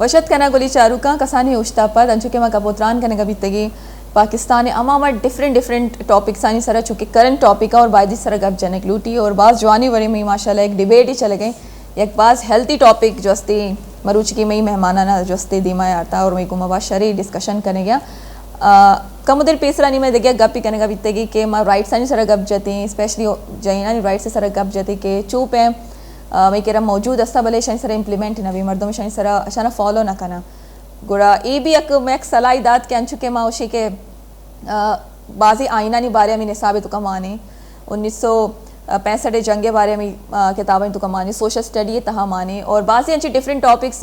वशत कना गोली चारुका कसानी उश्तापद अंचुके मा कपोत्रान कने गबितगी पाकिस्तान अमामा डिफरेंट टॉपिक्स आनी सरा चूँकि करंट टॉपिक और बायदी सरा गप जनक लूटी और बाज़ जवानी वरी में माशाल्लाह एक डिबेट ही चले गई एक बाज़ हेल्थी टॉपिक जोस्ती मरूच की मई मेहमाना जोस्ती दीमा आता और मई को मबाशरी डिस्कशन करने गया कमुदर पेसरानी में देखिए गप ही करने गबितगी के मा राइट्स आनी सरा गप जती स्पेशली जैना राइट से सरा गप जती के चूप है मैं कह रहा मौजूद अस्ता भले शनि सर इम्प्लीमेंट नवी मर्दों शनि सर अशाना फॉलो ना करना गुड़ा ये भी एक सलाई दाद के अंचुके माउशी के बाजी आईना नी बारे में निसाब तो कमाने 1965 जंगे बारे में किताबें तो कमाने सोशल स्टडी तहा माने और बाजी अच्छी डिफरेंट टॉपिक्स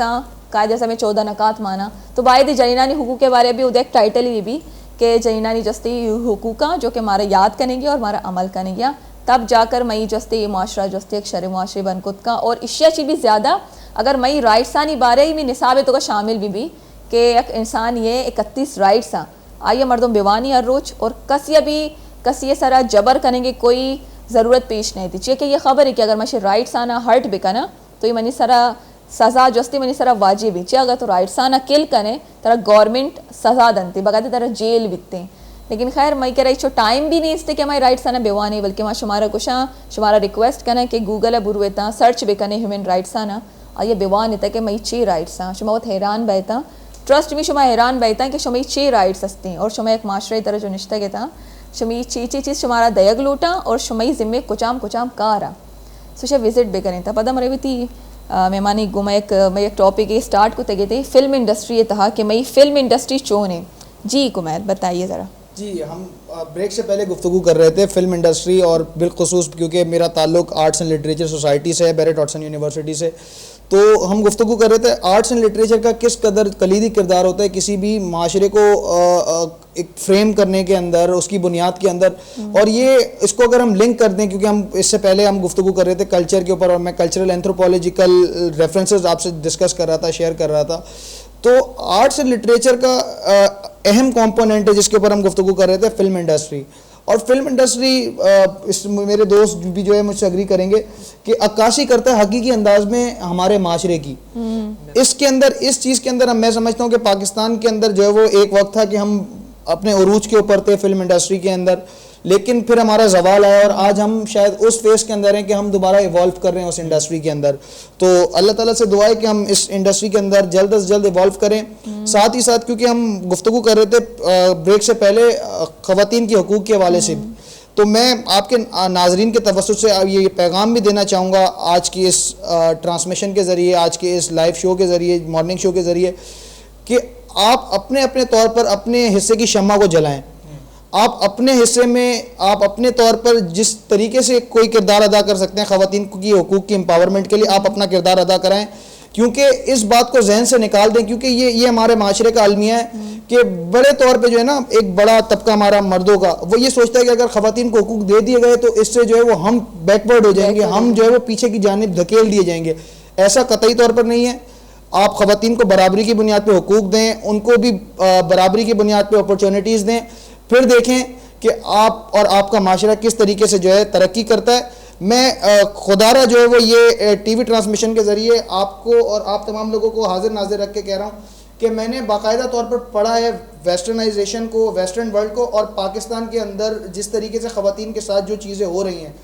कायदे समय 14 नकात माना तो बायद जनीनानी हुकूक के बारे में उदय एक टाइटल ही भी कि जनीनानी जस्ती हुकूका जो कि हमारा याद करेंगे और हमारा अमल करेंगे तब जाकर मई जस्ते ये माशरा जस्ते एक शर माशरे बन खुद का और इश्या ची भी ज़्यादा अगर मई राइट्स आनी बारे ही में निसाब तो का शामिल भी कि एक इंसान ये 31 राइट्स आइए मर्दों बेवानी हर रोज और कसिए सारा जबर करेंगे कोई ज़रूरत पेश नहीं थी कि ये खबर है कि अगर मशे राइट्स आना हर्ट बिकना तो ये मनी सारा सज़ा जस्ती मनी सारा वाजिब है अगर तो राइट्स आना किल करें तरह गवर्नमेंट सज़ा दनती बगाते तरह जेल बिकते लेकिन खैर मैं कह रही छो टाइम भी नहीं इसते कि हमारी राइट्स आना बेवा नहीं बल्कि वहाँ शुमारा कुछ शुमारा रिक्वेस्ट करना कि गूगल है बुरवेता सर्च भी करने ह्यूमन राइट्स आना और ये बेवा नहीं था कि मैं ची राइट्स शुमा बहुत हैरान बैठा ट्रस्ट में शुमा हैरान बैठा कि शुमा ची राइट्स हस्ती और शुमा एक माशरे तरह जो निश्ता के था शुमी ची चीज़ शुमारा दयग लूटा और शुमाई जिम्मे कुचाम कारा सुशा विजिट भी करें था पता मरे भी थी मेहमानी गुमा मैं एक टॉपिक ये स्टार्ट को तगे थे फिल्म इंडस्ट्री था कि मैं फिल्म इंडस्ट्री चोने जी कुमैद बताइए ज़रा जी हम ब्रेक से पहले गुफ्तगू कर रहे थे फिल्म इंडस्ट्री और बिलखुसूस क्योंकि मेरा ताल्लुक आर्ट्स एंड लिटरेचर सोसाइटी से है बैरेट हॉटसन यूनिवर्सिटी से तो हम गुफ्तगू कर रहे थे आर्ट्स एंड लिटरेचर का किस कदर कलीदी किरदार होता है किसी भी माशरे को एक फ्रेम करने के अंदर उसकी बुनियाद के अंदर और ये इसको अगर हम लिंक कर दें क्योंकि हम इससे पहले हम गुफ्तगू कर रहे थे कल्चर के ऊपर और मैं कल्चरल एंथ्रोपोलॉजिकल रेफरेंसेस आपसे डिस्कस कर रहा था शेयर कर रहा था तो आर्ट्स एंड लिटरेचर का अहम कंपोनेंट है जिसके ऊपर हम गुफ्तगू कर रहे थे फिल्म इंडस्ट्री और फिल्म इंडस्ट्री मेरे दोस्त भी जो है मुझसे अग्री करेंगे कि अक्कासी करता है हकीकी अंदाज में हमारे माशरे की इसके अंदर इस चीज़ के अंदर मैं समझता हूँ कि पाकिस्तान के अंदर जो है वो एक वक्त था कि हम अपने उरूज के ऊपर थे फिल्म इंडस्ट्री के अंदर लेकिन फिर हमारा जवाल आया और आज हम शायद उस फेस के अंदर हैं कि हम दोबारा इवॉल्व कर रहे हैं उस इंडस्ट्री के अंदर तो अल्लाह ताला से दुआ है कि हम इस इंडस्ट्री के अंदर जल्द से जल्द इवॉल्व करें साथ ही साथ क्योंकि हम गुफ्तगू कर रहे थे ब्रेक से पहले ख़वातीन के हकूक़ के हवाले से तो मैं आपके नाजरीन के तवज्जुह से ये पैगाम भी देना चाहूँगा आज की इस ट्रांसमिशन के ज़रिए आज के इस लाइव शो के ज़रिए मॉर्निंग शो के ज़रिए कि आप अपने अपने तौर पर अपने हिस्से की शम्मा को जलाएं आप अपने हिस्से में आप अपने तौर पर जिस तरीके से कोई किरदार अदा कर सकते हैं ख़वातीन की हकूक़ की एम्पावरमेंट के लिए आप अपना किरदार अदा कराएं क्योंकि इस बात को जहन से निकाल दें क्योंकि ये हमारे माशरे का अलमिया है कि बड़े तौर पे जो है ना एक बड़ा तबका हमारा मर्दों का वो ये सोचता है कि अगर ख़वातीन को हकूक़ दे दिए गए तो इससे जो है वो हम बैकवर्ड हो जाएंगे हम जो है वो पीछे की जानिब धकेल दिए जाएंगे ऐसा कतई तौर पर नहीं है आप ख़वातीन को बराबरी की बुनियाद पर हकूक़ दें उनको भी बराबरी की बुनियाद पर अपॉर्चुनिटीज़ दें फिर देखें कि आप और आपका माशरा किस तरीके से जो है तरक्की करता है मैं खुदारा जो है वो ये टीवी ट्रांसमिशन के ज़रिए आपको और आप तमाम लोगों को हाजिर नाजिर रख के कह रहा हूँ कि मैंने बाकायदा तौर पर पढ़ा है वेस्टर्नाइजेशन को वेस्टर्न वर्ल्ड को और पाकिस्तान के अंदर जिस तरीके से ख़वातीन के साथ जो चीज़ें हो रही हैं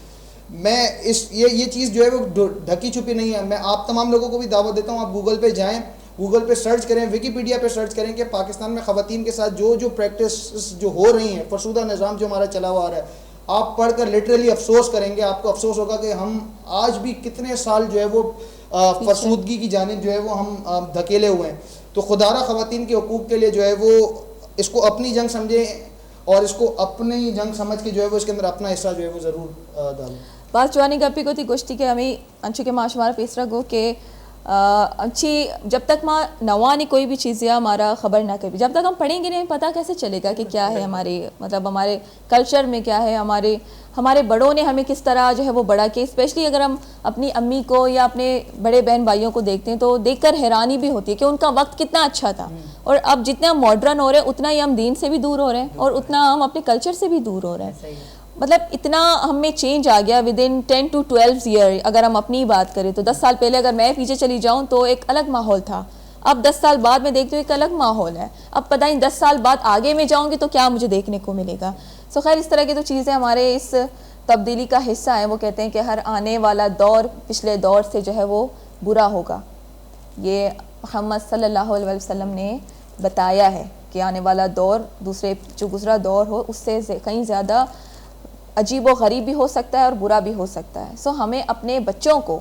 मैं ये चीज़ जो है वो ढकी छुपी नहीं है मैं आप तमाम लोगों को भी दावत देता हूँ आप गूगल पे जाएँ गूगल पे सर्च करें विकीपीडिया पे सर्च करें कि पाकिस्तान में ख़वातीन के साथ जो प्रैक्टिस जो हो रही हैं फरशुदा निज़ाम जो हमारा चला हुआ आ रहा है आप पढ़कर लिटरली अफसोस करेंगे आपको अफसोस होगा कि हम आज भी कितने साल जो है वो फरसूदगी की जानिब जो है वो हम धकेले हुए हैं तो खुदारा ख़वातीन के हकूक़ के लिए जो है वो इसको अपनी जंग समझें और इसको अपनी जंग समझ के जो है वो इसके अंदर अपना हिस्सा जो है वो ज़रूर डालें बात जवानी गप्पी को थी गोश्ती के हमें अंशु के माशमारा पेसरा गो के अच्छी जब तक माँ नवानी कोई भी चीज़ या हमारा ख़बर ना कभी जब तक हम पढ़ेंगे नहीं पता कैसे चलेगा कि क्या है हमारे मतलब हमारे कल्चर में क्या है हमारे बड़ों ने हमें किस तरह जो है वो बड़ा किया स्पेशली अगर हम अपनी अम्मी को या अपने बड़े बहन भाइयों को देखते हैं तो देखकर हैरानी भी होती है कि उनका वक्त कितना अच्छा था और अब जितना मॉडर्न हो रहे हैं उतना ही हम दीन से भी दूर हो रहे हैं और उतना हम अपने कल्चर से भी दूर हो रहे हैं मतलब इतना हम में चेंज आ गया विद इन 10 to 12 ईयर। अगर हम अपनी बात करें तो 10 साल पहले अगर मैं पीछे चली जाऊं तो एक अलग माहौल था, अब 10 साल बाद मैं देखती हूँ एक अलग माहौल है, अब पता नहीं 10 साल बाद आगे मैं जाऊँगी तो क्या मुझे देखने को मिलेगा। सो खैर इस तरह की तो चीज़ें हमारे इस तब्दीली का हिस्सा है। वो कहते हैं कि हर आने वाला दौर पिछले दौर से जो है वो बुरा होगा, ये मोहम्मद सल्लल्लाहु अलैहि वसल्लम ने बताया है कि आने वाला दौर दूसरे जो गुजरा दौर हो उससे कहीं ज़्यादा अजीब व गरीब भी हो सकता है और बुरा भी हो सकता है। सो हमें अपने बच्चों को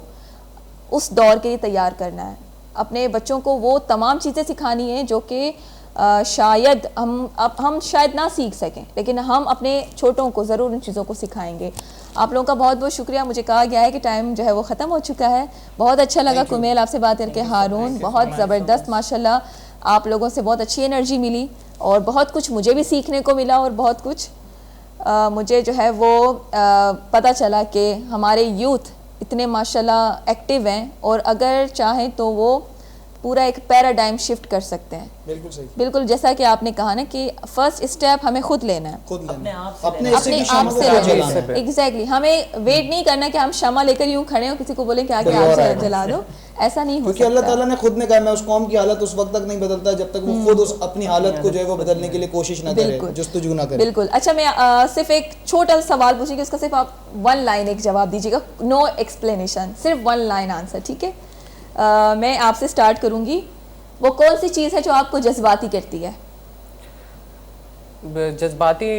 उस दौर के लिए तैयार करना है, अपने बच्चों को वो तमाम चीज़ें सिखानी है जो कि शायद हम शायद ना सीख सकें, लेकिन हम अपने छोटों को ज़रूर उन चीज़ों को सिखाएंगे। आप लोगों का बहुत बहुत शुक्रिया। मुझे कहा गया है कि टाइम जो है वो ख़त्म हो चुका है। बहुत अच्छा लगा कुमेल आपसे बात करके, हारून बहुत ज़बरदस्त माशाल्लाह, आप लोगों से बहुत अच्छी एनर्जी मिली और बहुत कुछ मुझे भी सीखने को मिला और बहुत कुछ मुझे जो है वो पता चला कि हमारे यूथ इतने माशाल्लाह एक्टिव हैं और अगर चाहें तो वो पूरा एक पैराडाइम शिफ्ट कर सकते हैं। बिल्कुल सही, बिल्कुल जैसा कि आपने कहा ना कि फर्स्ट स्टेप हमें खुद लेना है, खुद अपने आप से अपने लेना। हिस्से की अपने शाम आप को से आग लेना जलाना है। एग्जैक्टली हमें वेट नहीं करना कि हम शमा लेकर यूं खड़े हो किसी को बोलें कि आगे कोई और आग आएगा। जला दो, ऐसा नहीं हो क्योंकि अल्लाह सकता। ताला ने खुद ने कहा, मैं उस कौम की हालत उस वक्त तक नहीं बदलता जब तक वो खुद उस अपनी हालत को जो है वो बदलने के लिए कोशिश ना करे, बिल्कुल। जस्तजू ना करे। बिल्कुल। अच्छा मैं सिर्फ एक छोटा सा सवाल पूछूंगी, उसका सिर्फ आप 1 लाइन एक जवाब दीजिएगा, नो एक्सप्लेनेशन, सिर्फ 1 लाइन आंसर, ठीक है? मैं आपसे स्टार्ट करूंगी। वो कौन सी चीज़ है जो आपको जज्बाती करती है? जज्बाती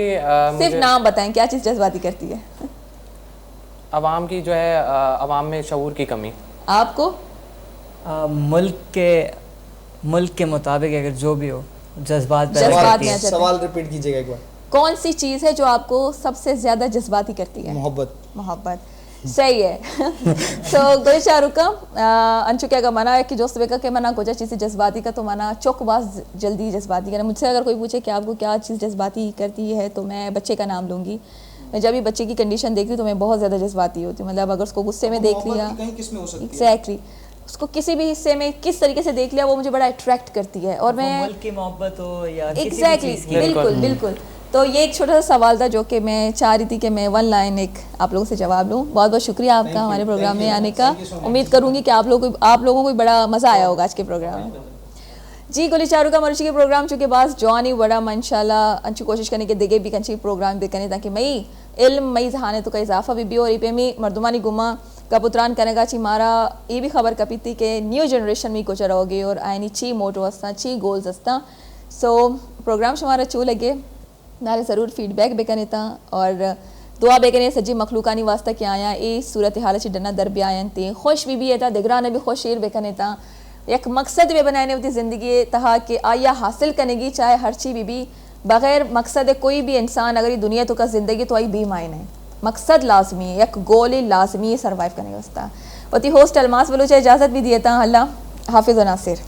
सिर्फ नाम बताएं, क्या चीज़ जज्बाती करती है? आवाम की जो है आवाम में शऊर की कमी। आपको? मुल्क के मुताबिक अगर जो भी हो जज्बात पैदा जज्बात करती में है। आ जाते हैं। सवाल रिपीट कीजिएगा एक बार। कौन सी चीज़ है जो आपको सबसे ज़्यादा जज्बाती करती है? मोहब्बत। मोहब्बत, सही है। सो गोली शाहरुका अंशु क्या मना है कि दोस्त बेका के मना कोचा चीज़ जज्बाती का तो मना चौकबाज जल्दी जज्बाती करना। मुझसे अगर कोई पूछे कि आपको क्या चीज़ जज्बाती करती है तो मैं बच्चे का नाम लूँगी। मैं जब भी बच्चे की कंडीशन देखती हूँ तो मैं बहुत ज़्यादा जज्बाती होती हूँ। मतलब अगर उसको गुस्से में देख लिया, कहीं किसमें हो सकती है? एग्जैक्टली उसको किसी भी हिस्से में किस तरीके से देख लिया वो मुझे बड़ा अट्रैक्ट करती है और मैं मुल्क की मोहब्बत हो या किसी भी एग्जैक्टली चीज़ की। बिल्कुल बिल्कुल। तो ये एक छोटा सा सवाल था जो कि मैं चाह रही थी कि मैं 1 लाइन एक आप लोगों से जवाब लूँ। बहुत बहुत शुक्रिया आपका हमारे प्रोग्राम में आने का। उम्मीद करूँगी कि आप लोगों को बड़ा मज़ा आया होगा आज के प्रोग्राम में। जी गोली चारूका मरुची के प्रोग्राम चूँकि बास जवानी बड़ा माशाल्लाह अच्छी कोशिश करने के दिगे भी कंची प्रोग्राम भी करने ताकि मई इल्म मई जहाने तो का इजाफा भी और पे में मर्दुमानी गुमा का पुत्रान कनेगा ची मारा ये भी खबर कपी थी कि न्यू जनरेशन में कुछ रहोगे और आयनी ची मोटो हस्ता ची गोल्स हस्ता। सो प्रोग्राम हमारा चू लगे नारे ज़रूर फीडबैक बेकने था और दुआ बेकने सज्जी मखलूकानी वास्ता के आया ए सूरत हाल ची डना दर भी आयन थे खुश भी था दिगराने भी खुश शेर बेकने था एक मकसद भी बनाने होती ज़िंदगी तहा कि आया हासिल करेगी चाहे हर चीज़ भी बग़ैर मकसद कोई भी इंसान अगर ये दुनिया तो का ज़िंदगी तो आई भी मायने मकसद लाजमी है, एक गोल लाजमी है सर्वाइव करने वास्ता। होती होस्ट अलमास बलूच इजाज़त भी दिए था। अल्लाह हाफिज़ व नासिर।